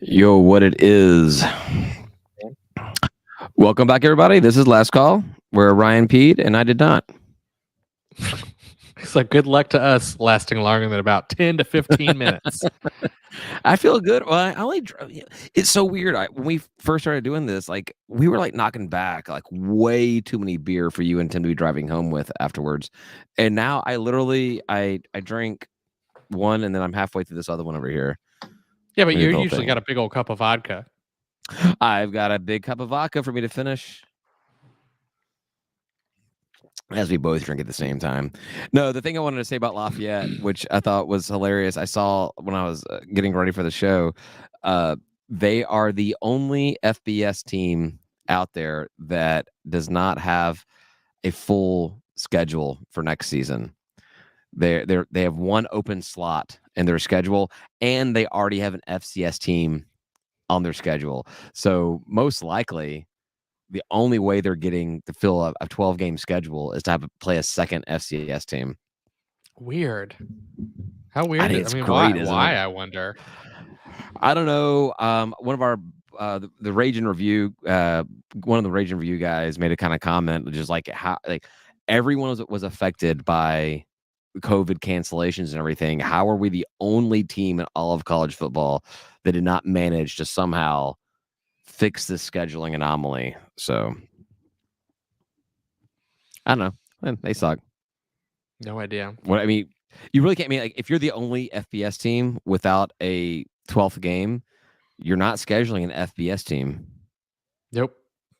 Yo, what it is. Welcome back, everybody. This is Last Call, where Ryan peed and I did not. It's like good luck to us lasting longer than about 10 to 15 minutes. I feel good. Well, I only. It's so weird. When we first started doing this, like we were like knocking back like way too many beer for you and Tim to be driving home with afterwards, and now I literally I drink one and then I'm halfway through this other one over here. Yeah, but you usually got a big old cup of vodka. I've got a big cup of vodka for me to finish. As we both drink at the same time. No, the thing I wanted to say about Lafayette, which I thought was hilarious, I saw when I was getting ready for the show, they are the only FBS team out there that does not have a full schedule for next season. They have one open slot in their schedule, and they already have an FCS team on their schedule. So most likely, the only way they're getting to fill a 12-game schedule is to have play a second FCS team. Weird. How weird? I think it's great. Why? I wonder. I don't know. One of our the Rage and Review, one of the Rage and Review guys made a kind of comment, just like how like everyone was affected by COVID cancellations and everything. How are we the only team in all of college football that did not manage to somehow fix this scheduling anomaly? So I don't know. They suck. No idea. What I mean, you really can't. I mean, like if you're the only FBS team without a 12th game, you're not scheduling an FBS team. Nope.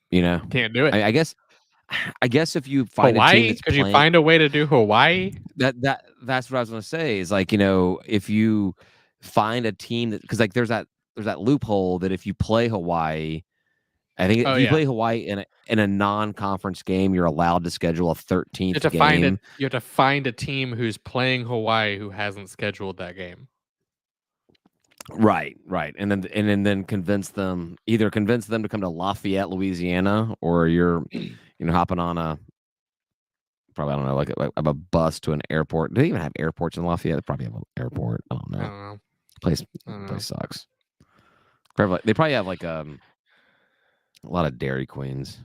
You know, can't do it. I guess if you find Hawaii, a team that's could you find a way to do Hawaii? That's what I was going to say. Is like, you know, if you find a team that, because like there's that loophole that if you play Hawaii, I think if you play Hawaii in a non-conference game, you're allowed to schedule a 13th game. You have to find a team who's playing Hawaii who hasn't scheduled that game. Right, and then convince them to come to Lafayette, Louisiana, or you're, you know, hopping on a probably, I don't know, like a bus to an airport. Do they even have airports in Lafayette? They probably have an airport. I don't know. Place sucks. They probably have like a lot of Dairy Queens.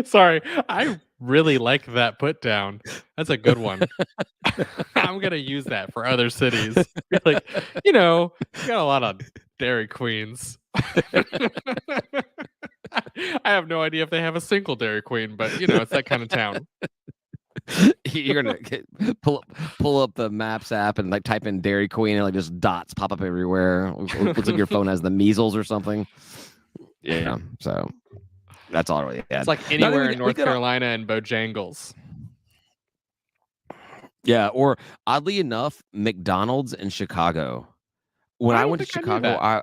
Sorry, I really like that put down. That's a good one. I'm gonna use that for other cities. Like, you know, you got a lot of Dairy Queens. I have no idea if they have a single Dairy Queen, but you know, it's that kind of town. You're gonna pull up the Maps app and like type in Dairy Queen and like just dots pop up everywhere. Looks like your phone has the measles or something. Yeah, so that's all really. It's like anywhere in North Carolina and Bojangles. Yeah, or oddly enough, McDonald's in Chicago. When I went to Chicago,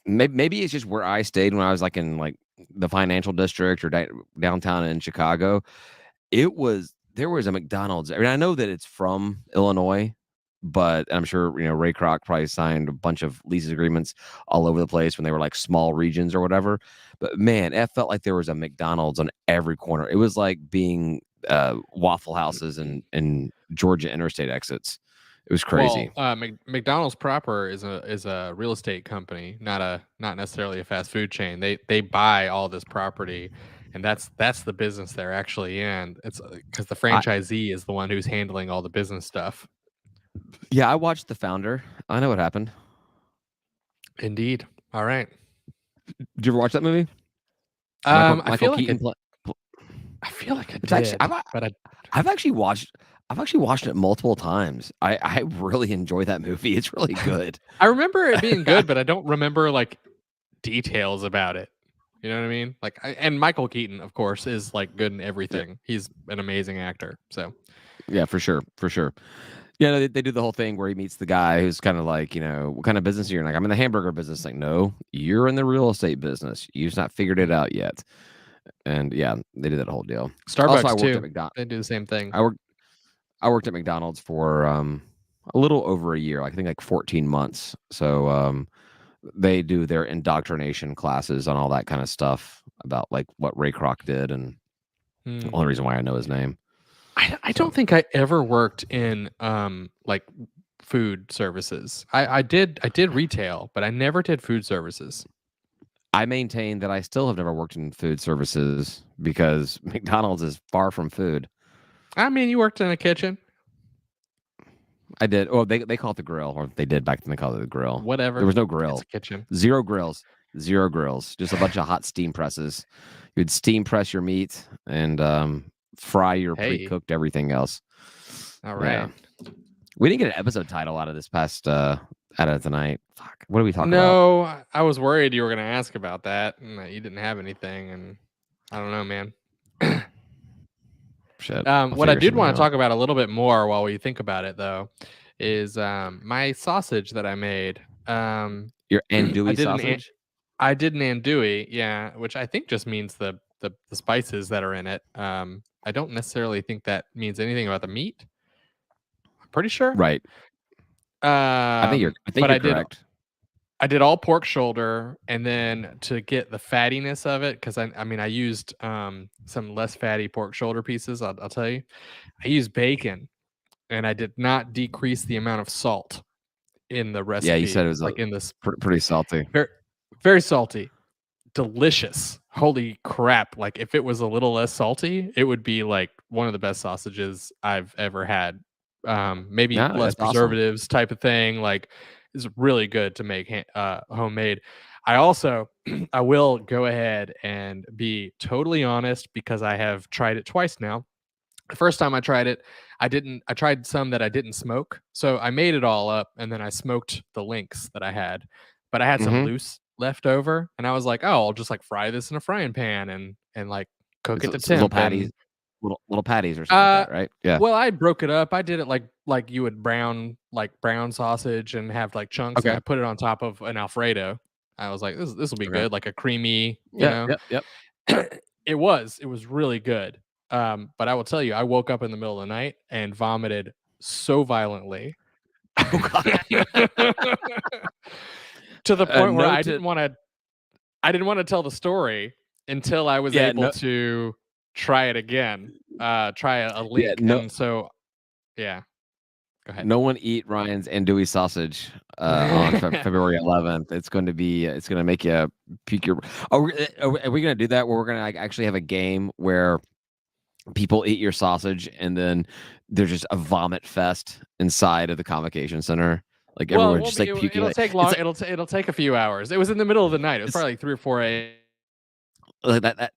maybe it's just where I stayed when I was like in like the financial district or downtown in Chicago. There was a McDonald's. I mean, I know that it's from Illinois, but I'm sure, you know, Ray Kroc probably signed a bunch of lease agreements all over the place when they were like small regions or whatever. But man, it felt like there was a McDonald's on every corner. It was like being Waffle Houses and Georgia interstate exits. It was crazy. Well, McDonald's proper is a real estate company, not necessarily a fast food chain. They buy all this property, and that's the business they're actually in. It's because the franchisee is the one who's handling all the business stuff. Yeah, I watched The Founder. I know what happened. Indeed. All right. Did you ever watch that movie? Michael Keaton. I feel like I did, I've actually watched it multiple times. I really enjoy that movie. It's really good. I remember it being good, but I don't remember like details about it. You know what I mean? Like, and Michael Keaton, of course, is like good in everything. Yeah. He's an amazing actor. So, yeah, for sure. Yeah, they do the whole thing where he meets the guy who's kind of like, you know, what kind of business are you in? Like, I'm in the hamburger business. Like, no, you're in the real estate business. You've just not figured it out yet. And yeah, they did that whole deal. Starbucks also, too. They do the same thing. I worked at McDonald's for a little over a year. I think like 14 months. So they do their indoctrination classes on all that kind of stuff about like what Ray Kroc did, and the only reason why I know his name. I So don't think I ever worked in like food services. I did retail, but I never did food services. I maintain that I still have never worked in food services because McDonald's is far from food. I mean, you worked in a kitchen, I did. Oh, they call it the grill, or they did back then. They called it the grill. There whatever. was no It's grill, a kitchen. zero grills, zero grills. Just a bunch of hot steam presses. You'd steam press your meat and fry your Hey, pre-cooked everything else. all Yeah, right. we didn't get an episode title out of this past out of tonight. Fuck. What do we talk about? No, I was worried you were going to ask about that, and that you didn't have anything, and I don't know, man. Shit. I'll What I figure did something want to out. talk about a little bit more while we think about it, though, is my sausage that I made. Your I andouille did sausage? I did an andouille, yeah, which I think just means the spices that are in it. I don't necessarily think that means anything about the meat. I'm pretty sure. Right. I think But you're correct. I did all pork shoulder, and then to get the fattiness of it, because I mean I used some less fatty pork shoulder pieces. I'll tell you, I used bacon, and I did not decrease the amount of salt in the Yeah, you said it recipe, was a like in this pretty salty. very very salty. Delicious. Holy crap. Like if it was a little less salty, it would be like one of the best sausages I've ever had. Maybe No, less that's awesome. preservatives type of thing. Like it's really good to make homemade. I also I will go ahead and be totally honest because I have tried it twice now. The first time I tried it, I tried some that I didn't smoke. So I made it all up and then I smoked the links that I had. But I had some Mm-hmm. loose left over and I was like, "Oh, I'll just like fry this in a frying pan and like cook it to It's little temp." patties, And little patties or something like uh that, right? Yeah. well, I broke it up. I did it like you would brown sausage and have like chunks and Okay. I put it on top of an alfredo. I was like, this will be Okay. good, like a creamy, you Yep. know. Yep. Yep. It was really good. But I will tell you, I woke up in the middle of the night and vomited so violently Oh God. to the point where Note to I didn't want to tell the story until I was yeah able no to try it again, try a yeah link. no And so, yeah, go ahead. no one eat Ryan's andouille sausage on February 11th. It's going to make you puke your. Are we going to do that where we're going to like actually have a game where people eat your sausage and then there's just a vomit fest inside of the convocation center? Like Well, it everyone's won't just be. like puking. It'll Like, take it's long. It'll take a few hours. It was in the middle of the night. It was it's probably like 3 or 4 a.m. like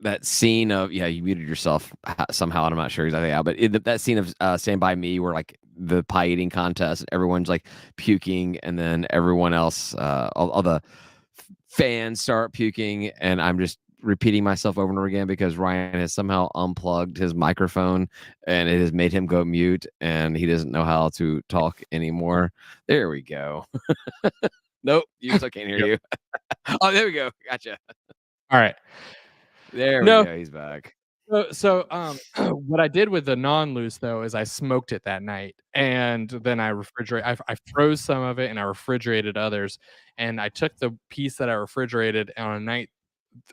that scene of yeah you muted yourself somehow and I'm not sure exactly how but that scene of Stand By Me where like the pie eating contest and everyone's like puking and then everyone else all the fans start puking and I'm just repeating myself over and over again because Ryan has somehow unplugged his microphone and it has made him go mute and he doesn't know how to talk anymore. There we go. Nope, you still can't hear Yep. you. Oh, there we go. Gotcha. All right. There we No. go. He's back. What I did with the non-loose though is I smoked it that night, and then I froze some of it, and I refrigerated others, and I took the piece that I refrigerated on a night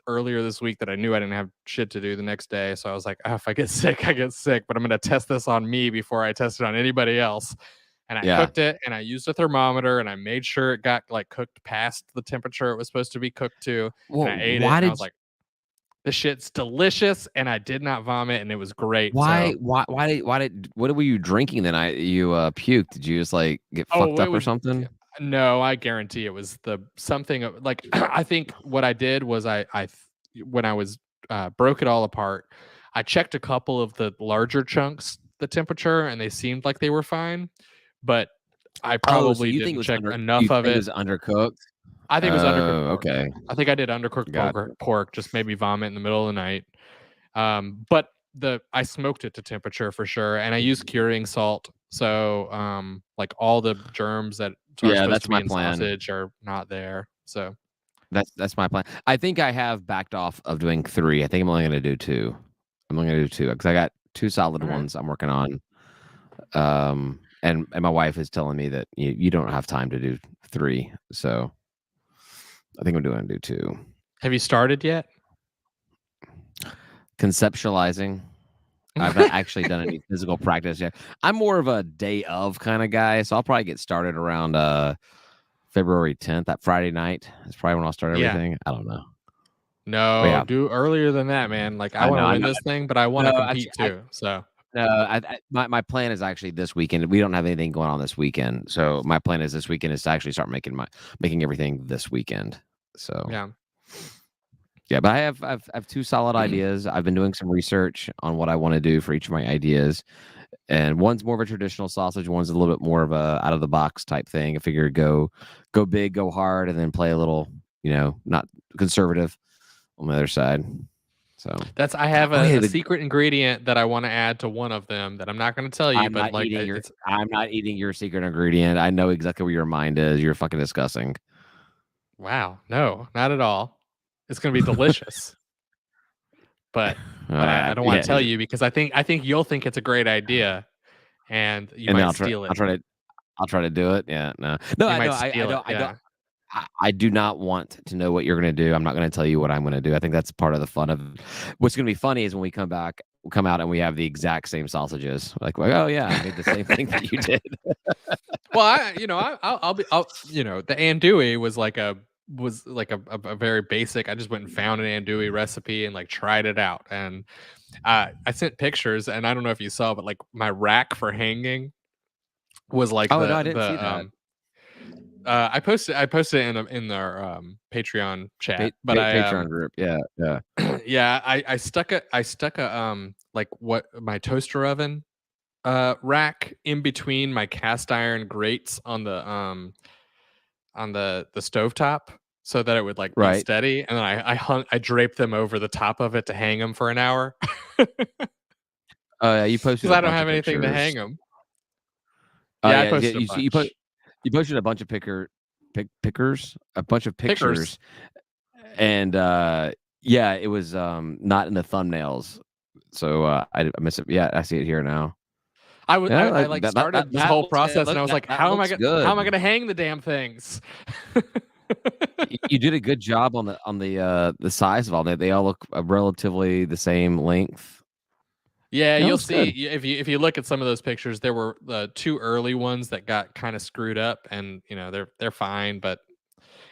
earlier this week that I knew I didn't have shit to do the next day, so I was like, "Oh, if I get sick, I get sick, but I'm gonna test this on me before I test it on anybody else." And I Yeah. cooked it, and I used a thermometer, and I made sure it got, like, cooked past the temperature it was supposed to be cooked to, and Well, I ate it, and I was like, "This shit's delicious," and I did not vomit, and it was great, so what were you drinking the night you puked? Did you just like get oh, fucked it up or was something? no, I guarantee it was the something like I think what I did was when I was broke it all apart, I checked a couple of the larger chunks, the temperature, and they seemed like they were fine, but I Oh, so probably didn't check you enough of think it it. was undercooked? I think it was undercooked Oh, pork. okay. I think I did undercooked Gotcha. pork, just made me vomit in the middle of the night. But I smoked it to temperature for sure, and I used curing salt. So like all the germs that are Yeah, supposed that's to be my in plan. sausage are not there. So That's my plan. I think I have backed off of doing 3. I think I'm only gonna do 2. I'm only gonna do 2 because I got 2 solid all right. ones I'm working on. And my wife is telling me that you don't have time to do 3, so I think I'm doing do 2. Have you started yet? Conceptualizing. I've not actually done any physical practice yet. I'm more of a day of kind of guy, so I'll probably get started around February 10th. That Friday night is probably when I'll start Yeah. everything. I don't know. But No, yeah, do earlier than that, man. Like, I I know. wanna I win know. this thing, but I No, wanna compete too, so no. My plan is actually this weekend. We don't have anything going on this weekend, so my plan is this weekend is to actually start making everything this weekend. So yeah. yeah, but I have two solid ideas. I've been doing some research on what I want to do for each of my ideas, and one's more of a traditional sausage, one's a little bit more of a out of the box type thing. I figure go big, go hard, and then play a little, not conservative on the other side. So, I have oh yeah, a secret ingredient that I wanna add to one of them that I'm not gonna tell you, but, like, it's I'm not eating your secret ingredient. I know exactly where your mind is. You're fucking disgusting. wow, no, not at all. It's gonna be delicious, but All right, I don't wanna yeah, tell you because I think you'll think it's a great idea, and you and then might I'll try. steal I'll it. try to. I'll try to do it. Yeah, no, no, You I might know. I steal it, don't. I don't. yeah. I do not want to know what you're going to do. I'm not going to tell you what I'm going to do. I think that's part of the fun of what's going to be funny is when we come out and we have the exact same sausages. Like, oh yeah, I made the same thing that you did. Well, the andouille was like a very basic. I just went and found an andouille recipe and like tried it out, and I sent pictures, and I don't know if you saw, but like my rack for hanging was like Oh no, I didn't see that. I posted it in our Patreon chat, but Patreon group. Yeah, yeah. yeah, I stuck a like what my toaster oven rack in between my cast iron grates on the stovetop so that it would like be Right. steady, and then I draped them over the top of it to hang them for an hour Oh yeah, you posted because a I don't bunch of have anything to pictures. hang them. Oh Yeah, I yeah, posted a you bunch. you posted a bunch of pickers, a bunch of Pickers. pictures, and yeah, it was not in the thumbnails. So I missed it. Yeah, I see it here now. Yeah, I like like that started this whole looks process and I was like, that looks how good. am I gonna hang the damn things? You did a good job on the size of all that. They all look relatively the same length. Yeah, Yeah, it you'll looks see good. if you look at some of those pictures, there were two early ones that got kind of screwed up, and they're fine. But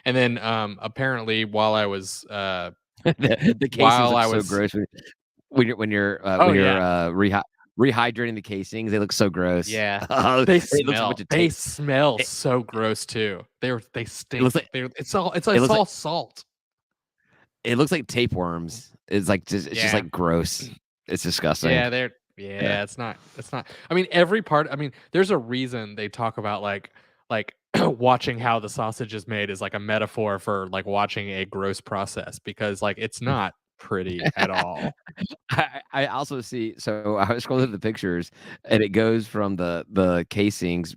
and then apparently The casings while look I so was gross oh when you're yeah, rehydrating the casings. They look so gross. yeah, Oh, it looks like a bunch of they tape. smell It, so gross too. They it looks stink. like it It's looks like all salt. it looks like tapeworms. It's just Yeah. like gross. It's disgusting. Yeah. It's not. I mean, every part. I mean, there's a reason they talk about like watching how the sausage is made is like a metaphor for like watching a gross process because like it's not pretty at all. I also see. So I was scrolling through the pictures, and it goes from the casings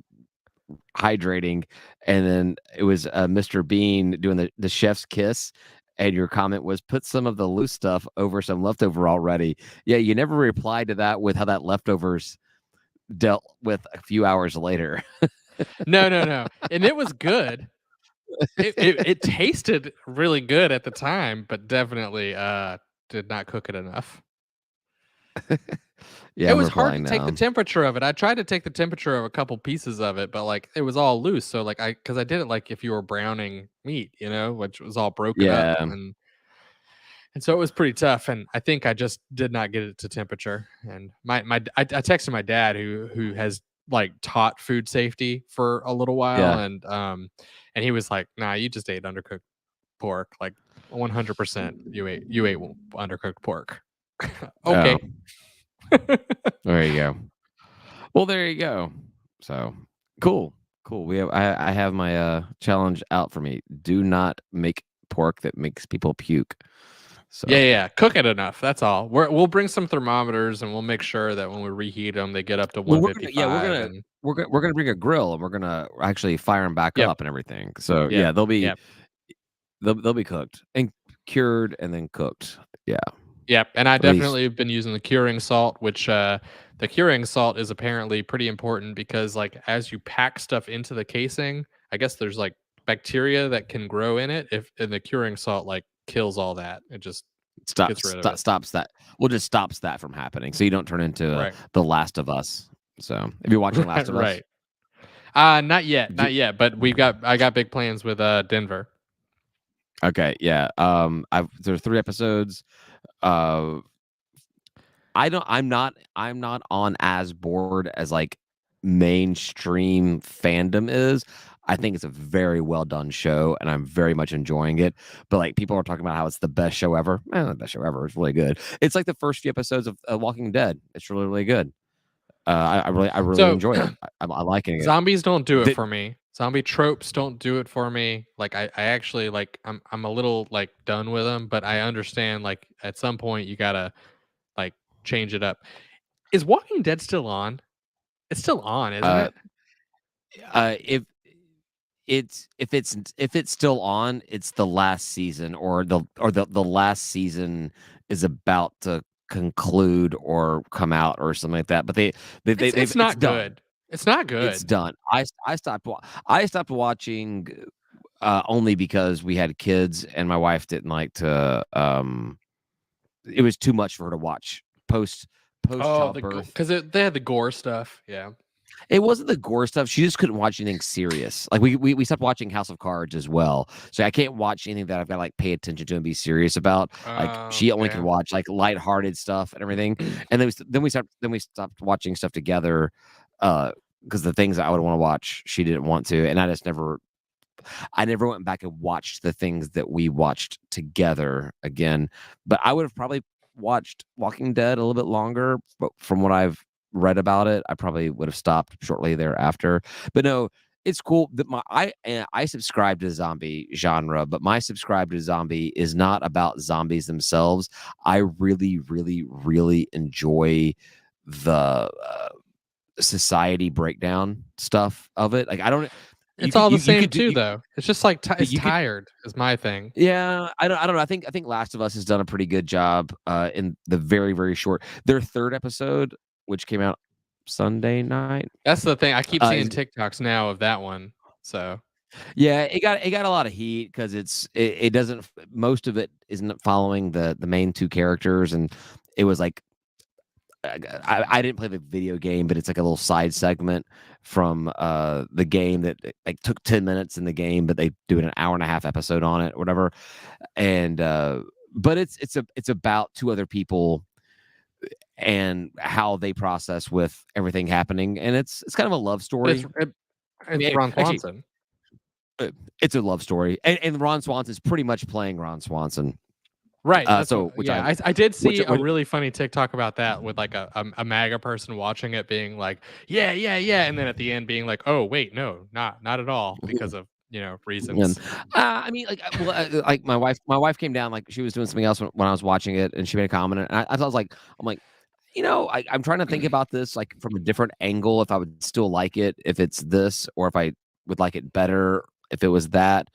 hydrating, and then it was Mr. Bean doing the chef's kiss. And your comment was put some of the loose stuff over some leftover already. Yeah, you never replied to that with how that leftovers dealt with a few hours later. No, no, no, and it was good. It tasted really good at the time, but definitely did not cook it enough. Yeah, It I'm was hard to replying take the now. temperature of it. I tried to take the temperature of a couple pieces of it, but, like, it was all loose, so, like, because I did it like if you were browning meat, which was all broken up, Yeah, and so it was pretty tough, and I think I just did not get it to temperature, and I texted my dad who has, like, taught food safety for a little while, yeah. and he was like, "Nah, you just ate undercooked pork, like, 100% you ate undercooked pork." Oh, Okay. there you go. Well, there you go. So cool, cool. I have my challenge out for me. Do not make pork that makes people puke. So Yeah, yeah, yeah. Cook it enough. That's all. We'll bring some thermometers and we'll make sure that when we reheat them, they get up to well, we're gonna yeah, 155. And we're gonna bring a grill and we're gonna actually fire them back yep, up and everything. So yep, yeah, yep, they'll be cooked and cured and then cooked. Yeah, yep. And I at least. definitely have been using the curing salt, which the curing salt is apparently pretty important because like as you pack stuff into the casing, I guess there's like bacteria that can grow in it. If and the curing salt like kills all that. It just gets rid of it. Stops that. Well, just stops that from happening, so you don't turn into Right. The Last of Us. So, if you're watching Last of Us, Right. Not yet, do, not yet. But I got big plans with Denver. okay, yeah. There's 3 episodes. Uh, I'm not on as board as like mainstream fandom is. I think it's a very well done show and I'm very much enjoying it. But like people are talking about how it's the best show ever. The best show ever. It's really good. It's like the first few episodes of Walking Dead. It's really, really good. I really So enjoy it. I'm liking it. zombies don't do it The, for me. Zombie tropes don't do it for me. Like I actually like I'm a little like done with them, but I understand like at some point you gotta like change it up. Is Walking Dead still on? It's still on, isn't uh, it? if if it's still on, it's the last season the last season is about to conclude or come out or something like that. But It's it's not done. good. It's not It's good. done. I stopped watching only because we had kids and my wife didn't like to it was too much for her to watch post Oh, childbirth. because they had the gore stuff. Yeah. It wasn't the gore stuff. She just couldn't watch anything serious. Like we stopped watching House of Cards as well. So I can't watch anything that I've got to like pay attention to and be serious about. Like she only could Yeah. watch like lighthearted stuff and everything. And then we stopped watching stuff together because the things that I would want to watch, she didn't want to, and I never went back and watched the things that we watched together again. But I would have probably watched Walking Dead a little bit longer. But from what I've read about it, I probably would have stopped shortly thereafter. But no, it's cool that I subscribe to zombie genre, but my subscribe to zombie is not about zombies themselves. I really, really, really enjoy the society breakdown stuff of it. Like I don't. It's all the You same could do too, though. It's just like but it's you could tired is my thing. yeah, I don't know. I think Last of Us has done a pretty good job in the very, very short their 3rd episode, which came out Sunday night. That's the thing. I keep seeing Is TikToks now of that one. So yeah, it got a lot of heat because it doesn't most of it isn't following the main 2 characters, and it was like I didn't play the video game, but it's like a little side segment from the game that like took 10 minutes in the game, but they do an hour and a half episode on it, or whatever. And but it's about 2 other people and how they process with everything happening, and it's kind of a love but it's story. I it's mean, Ron actually, Swanson. it's a love story, and Ron Swanson's pretty much playing Ron Swanson. Right. That's what. So which Yeah, I did which, see a which really funny TikTok about that with like a MAGA person watching it, being like, yeah, yeah, yeah, and then at the end being like, oh wait, no, not at all, because of and reasons. I mean, like, like my wife came down, like she was doing something else when I was watching it, and she made a comment, and I was like, I'm like, I'm trying to think about this like from a different angle. If I would still like it, if it's this, or if I would like it better if it was that.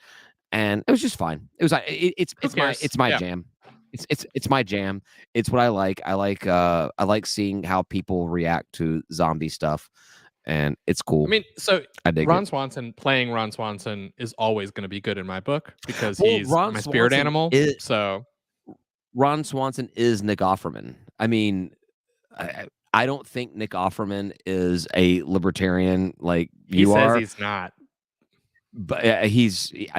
And it was just fine. It was like Who cares? it's my Yeah. jam. It's my jam. It's what I like. I like seeing how people react to zombie stuff, and it's I cool. mean, so I dig it. Ron Swanson playing Ron Swanson is always going to be good in my book because Well, he's my spirit animal. So Ron Swanson is Nick Offerman. I mean, I don't think Nick Offerman is a libertarian like he you says are. he's not. But I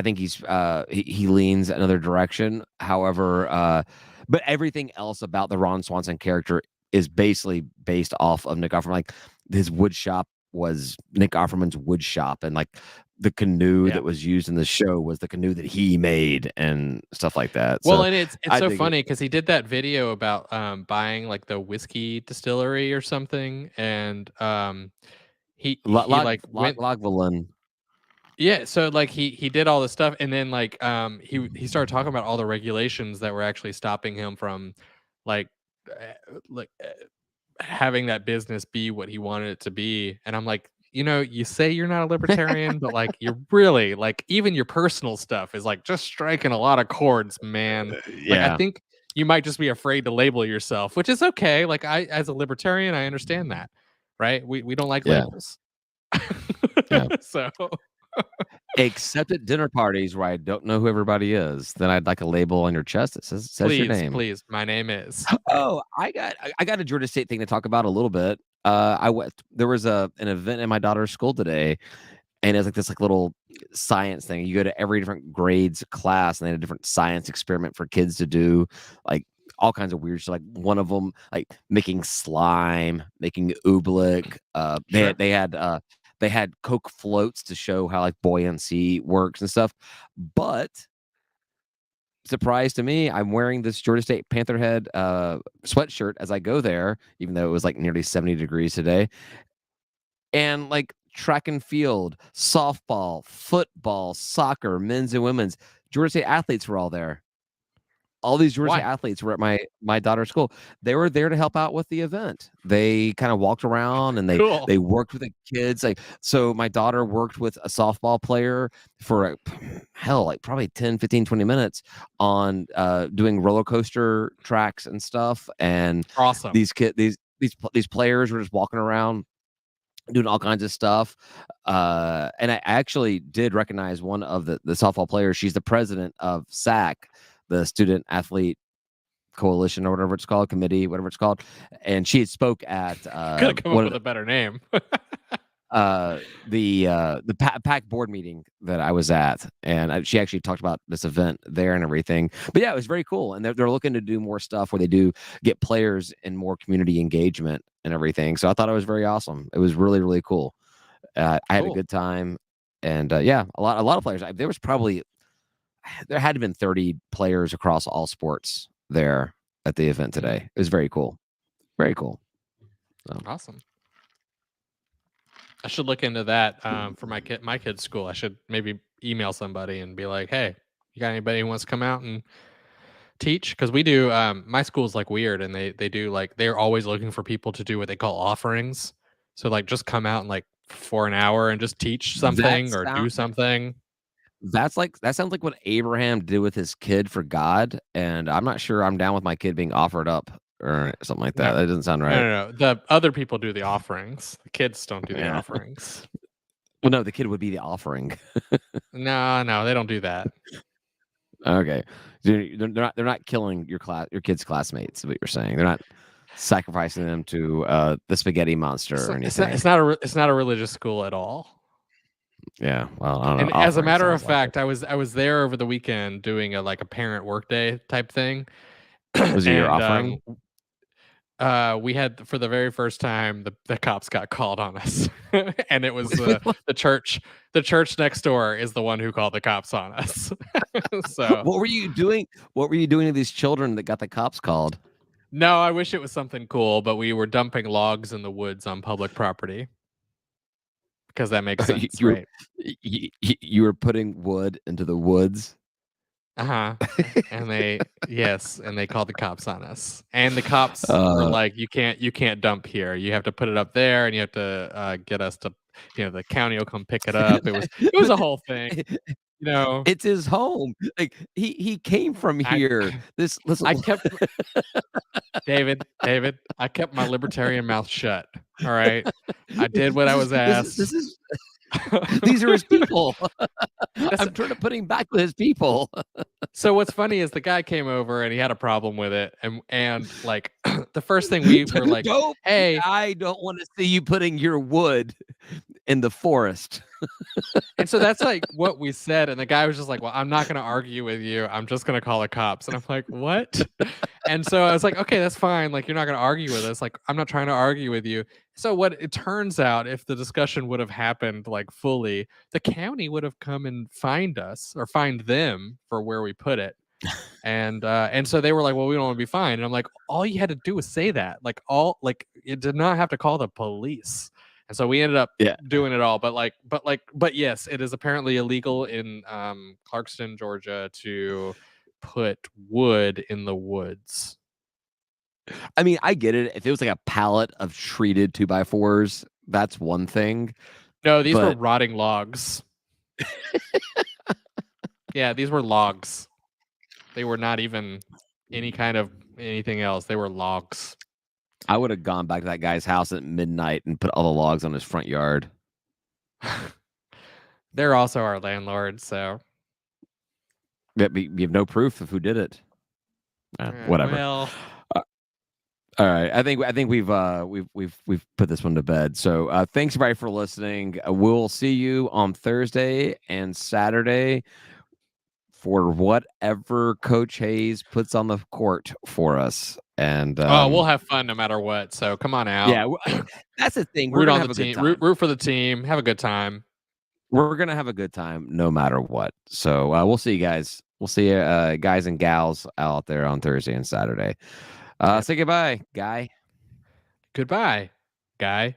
think he leans another direction. However, but everything else about the Ron Swanson character is basically based off of Nick Offerman. Like his wood shop was Nick Offerman's wood shop, and like the canoe Yeah. that was used in the show was the canoe that he made and stuff like that. Well, So and it's I so dig it. funny because he did that video about buying like the whiskey distillery or something, and he like went. Lagavulin. Yeah, so like he did all this stuff, and then like he started talking about all the regulations that were actually stopping him from like like having that business be what he wanted it to be. And I'm like, you say you're not a libertarian, but like you're really like even your personal stuff is like just striking a lot of chords, man. Like I Yeah, think you might just be afraid to label yourself, which is okay. Like I as a libertarian, I understand that. Right? We don't like yeah, labels. yeah. So Except at dinner parties where I don't know who everybody is, then I'd like a label on your chest that says your Please, name. please, my name is, right? Oh, I got a Georgia State thing to talk about a little bit. I went there was an event in my daughter's school today, and it's like this like little science thing. You go to every different grades class, and they had a different science experiment for kids to do, like all kinds of weird shit. Like one of them, like making slime, making oobleck. Sure. They had Coke floats to show how like buoyancy works and stuff. But surprise to me, I'm wearing this Georgia State Panther head sweatshirt as I go there, even though it was like nearly 70 degrees today. And like track and field, softball, football, soccer, men's and women's, Georgia State athletes were all there. All these Georgia State Why? athletes were at my daughter's school. They were there to help out with the event. They kind of walked around and Cool. they worked with the kids. Like so my daughter worked with a softball player for hell, like probably 10, 15, 20 minutes on doing roller coaster tracks and stuff. And Awesome. these players were just walking around doing all kinds of stuff. And I actually did recognize one of the softball players. She's the president of SAC, the Student Athlete Coalition or whatever it's called, committee, whatever it's called. And she had spoke at Could have come up one with of a better name. the PAC board meeting that I was at, and she actually talked about this event there and everything. But yeah, it was very cool, and they're looking to do more stuff where they do get players and more community engagement and everything. So I thought it was very awesome. It was really really cool. I had a Cool. good time, and yeah, a lot of players. There was probably there had to have been 30 players across all sports there at the event today. It was very cool, very cool. So. Awesome. I should look into that for my kid's school. I should maybe email somebody and be like, "Hey, you got anybody who wants to come out and teach?" Because we do. My school's like weird, and they do like they're always looking for people to do what they call offerings. So like just come out and like for an hour and just teach That something or do sound something. that sounds like what Abraham did with his kid for God, and I'm not sure I'm down with my kid being offered up or something like that. No, That doesn't sound no, right. no, no. The other people do the offerings. The kids don't do the Yeah. offerings. Well, no, the kid would be the offering. No, no, they don't do that. Okay. They're not killing your kid's classmates, is what you're saying. They're not sacrificing them to the spaghetti monster or anything. It's not a religious school at all. Yeah. Well, I don't know. And as a Offering matter of sounds like fact, I was there over the weekend doing a like a parent workday type thing. it. Was it your And offering? we had for the very first time the cops got called on us. And it was the church next door is the one who called the cops on us. So What were you doing? What were you doing to these children that got the cops called? no, I wish it was something cool, but we were dumping logs in the woods on public property. Because that makes you, sense, you were right? you were putting wood into the woods. Uh-huh. And they called the cops on us. And the cops were Uh, like, you can't dump here. You have to put it up there and you have to get us to the county will come pick it up. It was but a whole thing. You know, it's his home. Like he came from I here. This listen. I kept David, I kept my libertarian mouth shut. All right. I did what I was asked. This is these are his people. That's- I'm trying to put him back with his people. So what's funny is the guy came over and he had a problem with it, and like the first thing we were like, Don't. "Hey," I don't want to see you putting your wood in the forest. and so that's like what we said, and the guy was just like, "Well, I'm not going to argue with you. I'm just going to call the cops." And I'm like, "What?" And so I was like, "Okay, that's fine. Like you're not going to argue with us. Like I'm not trying to argue with you." So what it turns out, if the discussion would have happened like fully, the county would have come and fined us or fined them for where we put it. And so they were like, "Well, we don't want to be fined." And I'm like, "All you had to do was say that. Like it did not have to call the police." And so we ended up Yeah. doing it all. But yes, it is apparently illegal in Clarkston, Georgia, to put wood in the woods. I mean, I get it. If it was like a pallet of treated 2x4s, that's one thing. No, these were But rotting logs. Yeah, these were logs. They were not even any kind of anything else. They were logs. I would have gone back to that guy's house at midnight and put all the logs on his front yard. They're also our landlord, so You have no proof of who did it. Whatever. well, All right. I think we've put this one to bed. So thanks everybody for listening. We'll see you on Thursday and Saturday for whatever Coach Hayes puts on the court for us. And we'll have fun no matter what. So come on out. yeah, that's the thing. We're Root gonna on the have a good team. time. Root for the team. Have a good time. We're gonna have a good time no matter what. So we'll see you guys. We'll see you guys and gals out there on Thursday and Saturday. Say goodbye, guy. Goodbye, guy.